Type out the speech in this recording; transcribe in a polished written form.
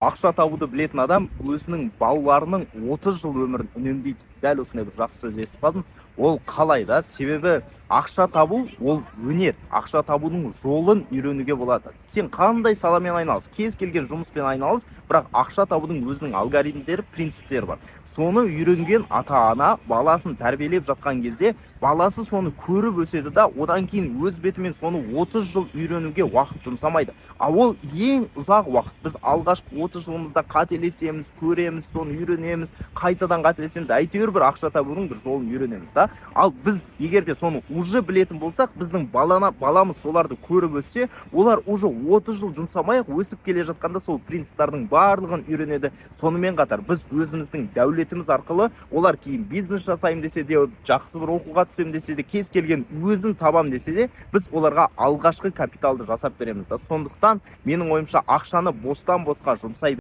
Ақша табуды білетін адам өзінің балаларының 30 жыл өмірін үнемдейді. Дәл осындай бір жақсы сөз естіп қалдым. Ол қалай да? Себебі ақша табу ол өнер. Ақша табудың жолын үйренуге болады. Сен қандай саламен айналыс, кез келген жұмыспен айналыс, бірақ ақша табудың өзінің алгоритмдері, принциптері бар. Соны үйренген ата-ана баласын тәрбиелеп жатқан кезде баласы соны көріп өседі да, одан кейін өз бетімен соны 30 жыл үйренуге уақыт жұмсамайды. А ол ең ұзақ уақыт. Біз алғашқы 30 жылымызда қателесеміз, көреміз, соны үйренеміз, қайтадан қателесеміз, әйтеуір бір ақша табудың бір жолын үйренеміз да. Ал біз егер де соны уже білетін болсақ, біздің баламыз соларды көріп өссе, олар уже 30 жыл жұмсамай өсіп келе жатқанда сол принциптердің барлығын үйренеді. Сонымен қатар біз өзіміздің дәулетіміз арқылы олар кейін бизнес жасаймын десе де, жақсы бір оқуға түсем десе де, кез келген өзін табам десе де, біз оларға алғашқы капиталды жасап береміз да. Сондықтан менің ойымша ақшаны бостан босқа жұмсай